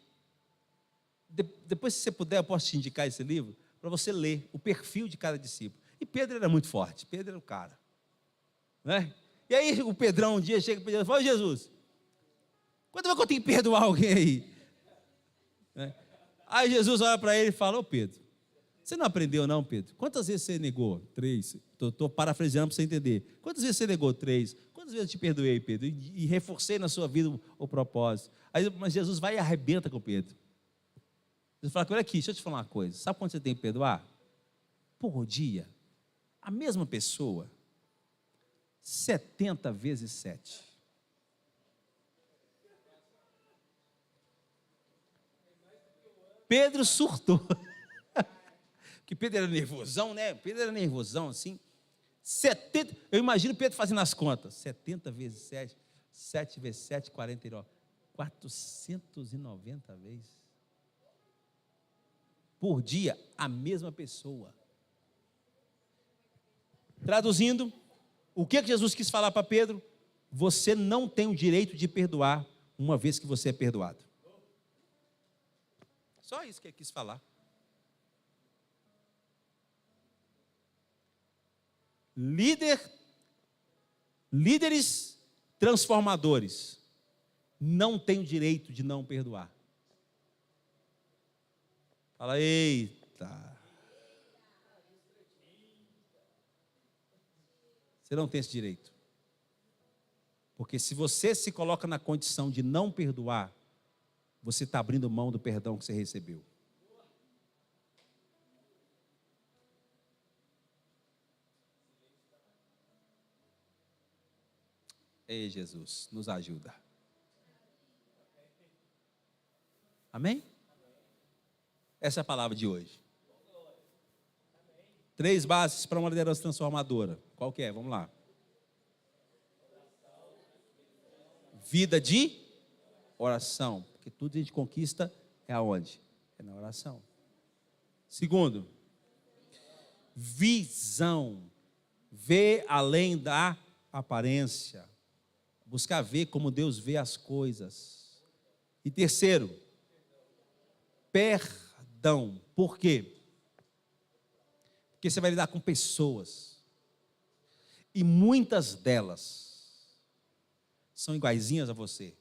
depois, se você puder, eu posso te indicar esse livro, para você ler o perfil de cada discípulo. E Pedro era muito forte, Pedro era o cara. Né? E aí, o Pedrão um dia chega para Jesus e fala, Jesus, quando é que eu tenho que perdoar alguém aí? Né? Aí Jesus olha para ele e fala, Pedro, você não aprendeu não, Pedro? Quantas vezes você negou? 3. Estou parafraseando para você entender. Quantas vezes você negou? 3. Quantas vezes eu te perdoei, Pedro? E reforcei na sua vida o propósito. Mas Jesus vai e arrebenta com Pedro. Jesus fala, olha aqui, deixa eu te falar uma coisa. Sabe quando você tem que perdoar? Por dia, a mesma pessoa, 70 vezes 7. Pedro surtou. Porque Pedro era nervosão, né? Pedro era nervosão assim. 70, eu imagino Pedro fazendo as contas. 70 vezes 7, 7 vezes 7, 49. 490 vezes. Por dia, a mesma pessoa. Traduzindo, o que Jesus quis falar para Pedro? Você não tem o direito de perdoar uma vez que você é perdoado. Só isso que ele quis falar. Líderes transformadores não têm o direito de não perdoar. Fala, eita. Você não tem esse direito. Porque se você se coloca na condição de não perdoar, você está abrindo mão do perdão que você recebeu. Ei, Jesus, nos ajuda. Amém? Essa é a palavra de hoje. 3 bases para uma liderança transformadora. Qual que é? Vamos lá. Vida de oração. Porque tudo que a gente conquista é aonde? É na oração. Segundo, visão. Ver além da aparência. Buscar ver como Deus vê as coisas. E terceiro, perdão. Por quê? Porque você vai lidar com pessoas. E muitas delas são iguaizinhas a você.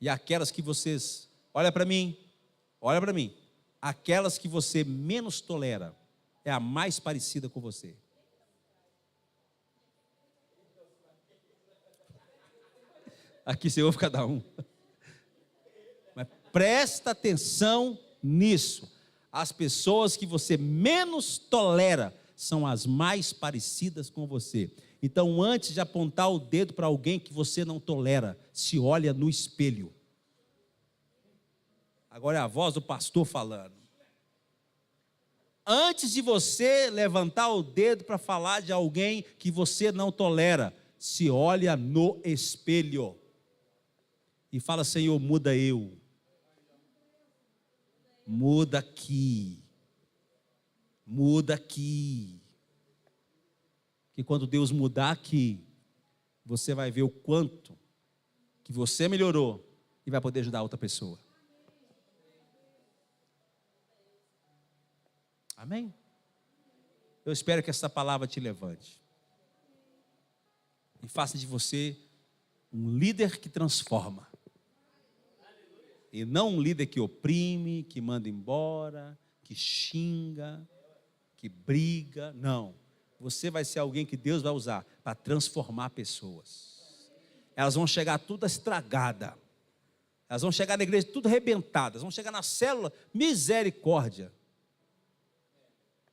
E aquelas que vocês, olha para mim, aquelas que você menos tolera, é a mais parecida com você. Aqui você ouve cada um. Mas presta atenção nisso. As pessoas que você menos tolera são as mais parecidas com você. Então, antes de apontar o dedo para alguém que você não tolera, se olha no espelho. Agora é a voz do pastor falando. Antes de você levantar o dedo para falar de alguém que você não tolera, se olha no espelho. E fala: Senhor, muda eu. Muda aqui. Muda aqui. Que quando Deus mudar aqui, você vai ver o quanto que você melhorou e vai poder ajudar outra pessoa. Amém? Eu espero que essa palavra te levante. E faça de você um líder que transforma. E não um líder que oprime, que manda embora, que xinga, que briga. Não. Você vai ser alguém que Deus vai usar para transformar pessoas. Elas vão chegar tudo estragada. Elas vão chegar na igreja tudo arrebentadas. Vão chegar na célula, misericórdia.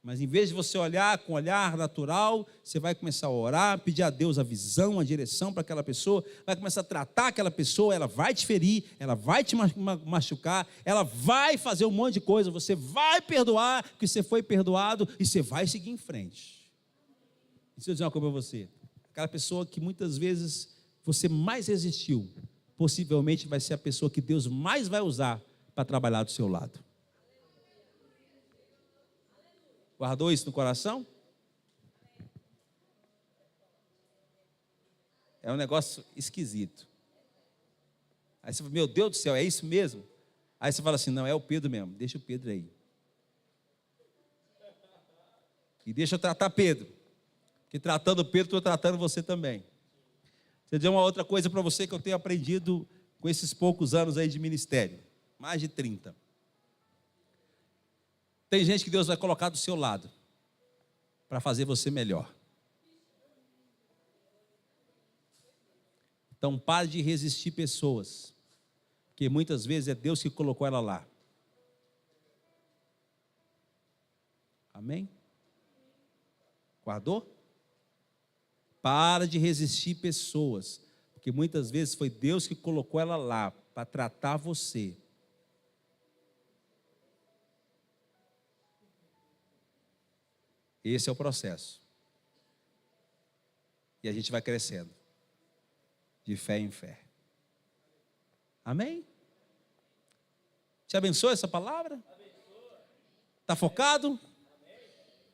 Mas em vez de você olhar com olhar natural, você vai começar a orar, pedir a Deus a visão, a direção para aquela pessoa, vai começar a tratar aquela pessoa, ela vai te ferir, ela vai te machucar, ela vai fazer um monte de coisa, você vai perdoar, porque você foi perdoado, e você vai seguir em frente. Deixa eu dizer uma coisa para você, aquela pessoa que muitas vezes você mais resistiu, possivelmente vai ser a pessoa que Deus mais vai usar para trabalhar do seu lado. Guardou isso no coração? É um negócio esquisito. Aí você fala: meu Deus do céu, é isso mesmo? Aí você fala assim: não, é o Pedro mesmo, deixa o Pedro aí. E deixa eu tratar Pedro. Porque tratando o Pedro, estou tratando você também. Vou dizer uma outra coisa para você que eu tenho aprendido com esses poucos anos aí de ministério. Mais de 30. Tem gente que Deus vai colocar do seu lado para fazer você melhor. Então pare de resistir pessoas, porque muitas vezes é Deus que colocou ela lá. Amém? Guardou? Para de resistir pessoas, porque muitas vezes foi Deus que colocou ela lá para tratar você. Esse é o processo. E a gente vai crescendo. De fé em fé. Amém? Te abençoa essa palavra? Está focado?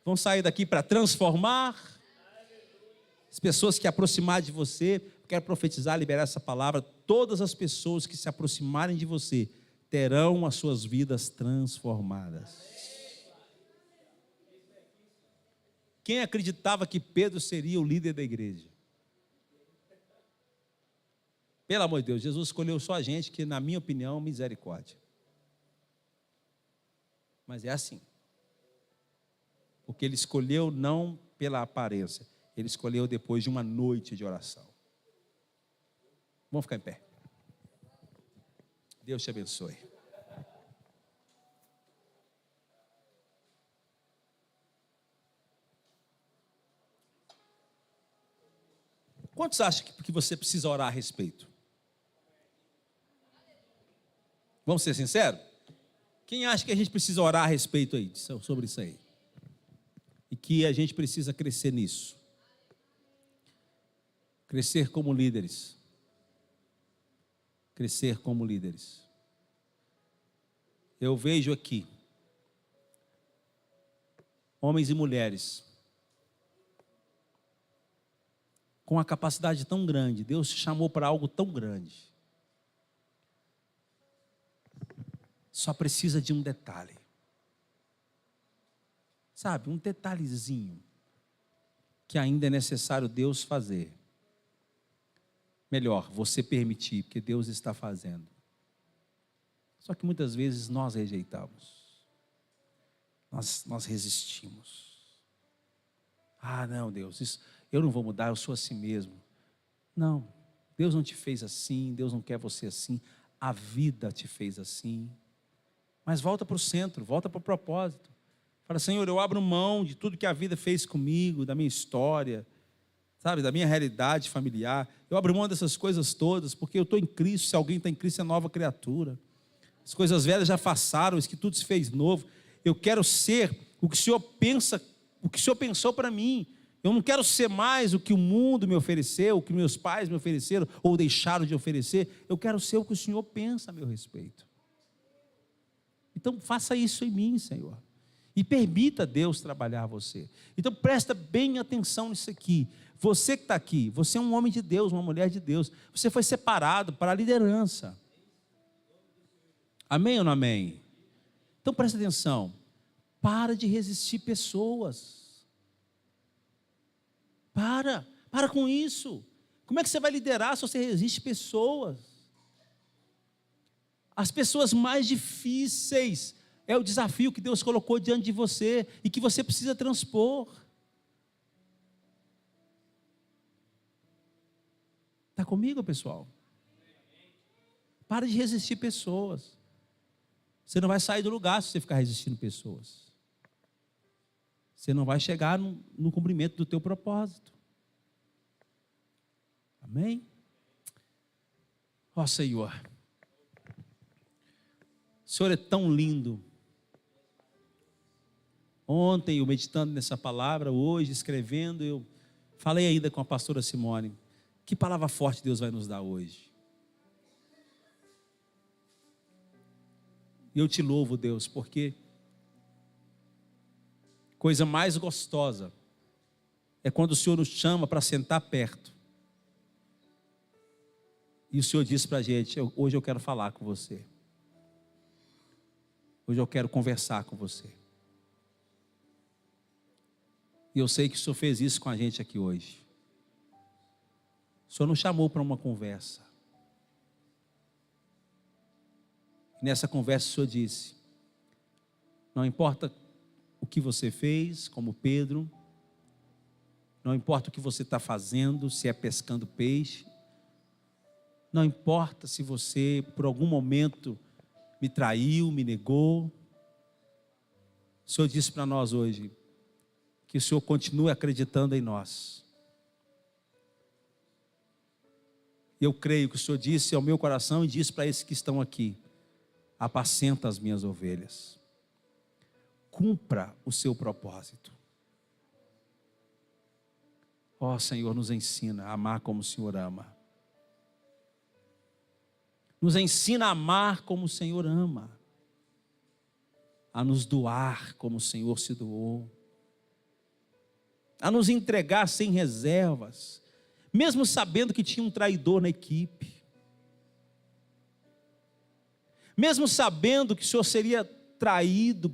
Vamos sair daqui para transformar. As pessoas que aproximarem de você, quero profetizar, liberar essa palavra. Todas as pessoas que se aproximarem de você terão as suas vidas transformadas. Quem acreditava que Pedro seria o líder da igreja? Pelo amor de Deus, Jesus escolheu só a gente, que na minha opinião, misericórdia. Mas é assim. Porque ele escolheu não pela aparência, ele escolheu depois de uma noite de oração. Vamos ficar em pé. Deus te abençoe. Quantos acham que você precisa orar a respeito? Vamos ser sinceros? Quem acha que a gente precisa orar a respeito aí, sobre isso aí? E que a gente precisa crescer nisso. Crescer como líderes. Crescer como líderes. Eu vejo aqui homens e mulheres com uma capacidade tão grande. Deus te chamou para algo tão grande. Só precisa de um detalhe. Sabe, um detalhezinho que ainda é necessário Deus fazer. Melhor, você permitir, porque Deus está fazendo. Só que muitas vezes nós rejeitamos. Nós resistimos. Ah, não, Deus, isso, eu não vou mudar, eu sou assim mesmo. Não, Deus não te fez assim, Deus não quer você assim, a vida te fez assim. Mas volta para o centro, volta para o propósito. Fala, Senhor, eu abro mão de tudo que a vida fez comigo, da minha história, sabe, da minha realidade familiar. Eu abro mão dessas coisas todas, porque eu estou em Cristo. Se alguém está em Cristo, é nova criatura. As coisas velhas já passaram, isso que tudo se fez novo. Eu quero ser o que o Senhor pensa, o que o Senhor pensou para mim. Eu não quero ser mais o que o mundo me ofereceu, o que meus pais me ofereceram ou deixaram de oferecer. Eu quero ser o que o Senhor pensa a meu respeito. Então faça isso em mim, Senhor. E permita Deus trabalhar você. Então presta bem atenção nisso aqui. Você que está aqui, você é um homem de Deus, uma mulher de Deus. Você foi separado para a liderança. Amém ou não amém? Então presta atenção. Para de resistir pessoas. Para com isso. Como é que você vai liderar se você resiste pessoas? As pessoas mais difíceis é o desafio que Deus colocou diante de você e que você precisa transpor. Está comigo, pessoal? Para de resistir pessoas. Você não vai sair do lugar se você ficar resistindo pessoas. Você não vai chegar no cumprimento do teu propósito. Amém? Ó Senhor, o Senhor é tão lindo. Ontem eu meditando nessa palavra, hoje escrevendo, eu falei ainda com a pastora Simone, que palavra forte Deus vai nos dar hoje. E eu te louvo, Deus, porque coisa mais gostosa é quando o Senhor nos chama para sentar perto. E o Senhor disse para a gente, hoje eu quero falar com você. Hoje eu quero conversar com você. E eu sei que o Senhor fez isso com a gente aqui hoje. O Senhor nos chamou para uma conversa. E nessa conversa o Senhor disse, não importa o que você fez, como Pedro, não importa o que você está fazendo, se é pescando peixe, não importa se você por algum momento me traiu, me negou, o Senhor disse para nós hoje, que o Senhor continue acreditando em nós. Eu creio que o Senhor disse ao meu coração e disse para esses que estão aqui, apacenta as minhas ovelhas. Cumpra o seu propósito. Ó Senhor, nos ensina a amar como o Senhor ama. Nos ensina a amar como o Senhor ama. A nos doar como o Senhor se doou. A nos entregar sem reservas, mesmo sabendo que tinha um traidor na equipe, mesmo sabendo que o Senhor seria traído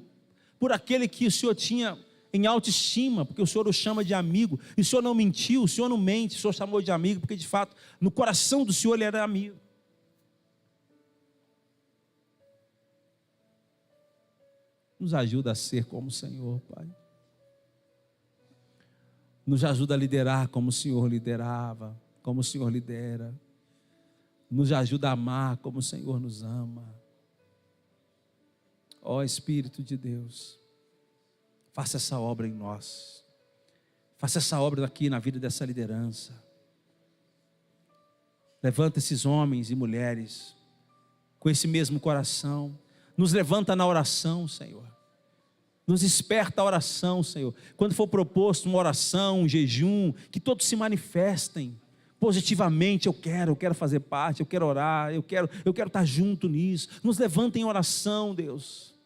por aquele que o Senhor tinha em autoestima, porque o Senhor o chama de amigo, e o Senhor não mentiu, o Senhor não mente, o Senhor chamou de amigo, porque de fato, no coração do Senhor ele era amigo. Nos ajuda a ser como o Senhor, Pai. Nos ajuda a liderar como o Senhor liderava, como o Senhor lidera. Nos ajuda a amar como o Senhor nos ama. Ó Espírito de Deus, faça essa obra em nós. Faça essa obra aqui na vida dessa liderança. Levanta esses homens e mulheres com esse mesmo coração. Nos levanta na oração, Senhor. Nos desperta a oração, Senhor. Quando for proposto uma oração, um jejum, que todos se manifestem positivamente. Eu quero fazer parte, eu quero orar, eu quero estar junto nisso. Nos levanta em oração, Deus.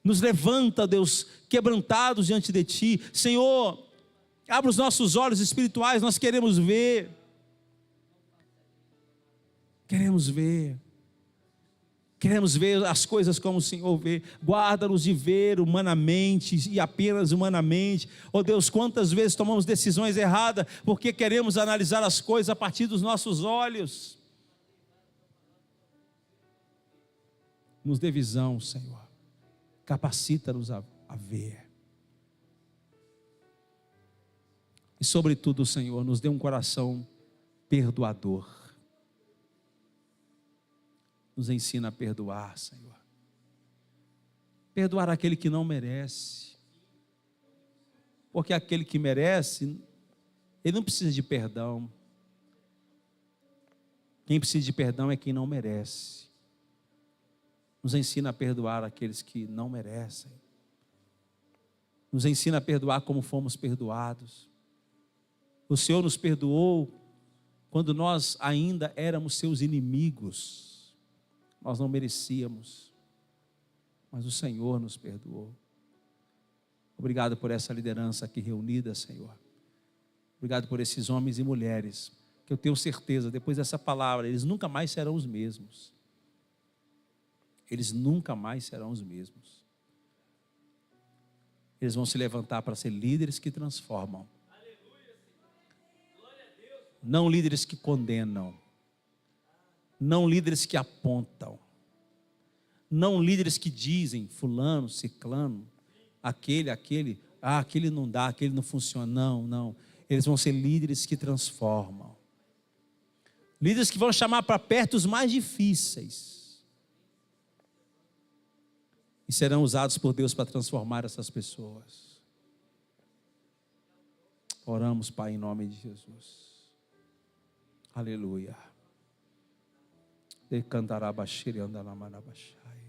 Nos levanta, Deus, quebrantados diante de Ti. Senhor, abre os nossos olhos espirituais, nós queremos ver. Queremos ver. Queremos ver as coisas como o Senhor vê. Guarda-nos de ver humanamente e apenas humanamente. Oh Deus, quantas vezes tomamos decisões erradas porque queremos analisar as coisas a partir dos nossos olhos. Nos dê visão, Senhor. Capacita-nos a ver. E sobretudo, Senhor, nos dê um coração perdoador. Nos ensina a perdoar, Senhor. Perdoar aquele que não merece. Porque aquele que merece, ele não precisa de perdão. Quem precisa de perdão é quem não merece. Nos ensina a perdoar aqueles que não merecem. Nos ensina a perdoar como fomos perdoados. O Senhor nos perdoou quando nós ainda éramos seus inimigos. Nós não merecíamos, mas o Senhor nos perdoou. Obrigado por essa liderança aqui reunida, Senhor. Obrigado por esses homens e mulheres, que eu tenho certeza, depois dessa palavra, eles nunca mais serão os mesmos. Eles nunca mais serão os mesmos. Eles vão se levantar para ser líderes que transformam. Não líderes que condenam. Não líderes que apontam. Não líderes que dizem, fulano, ciclano, aquele, aquele não dá, aquele não funciona. Não. Eles vão ser líderes que transformam. Líderes que vão chamar para perto os mais difíceis. E serão usados por Deus para transformar essas pessoas. Oramos, Pai, em nome de Jesus. Aleluia. De cantará baixiri andar na manabachai.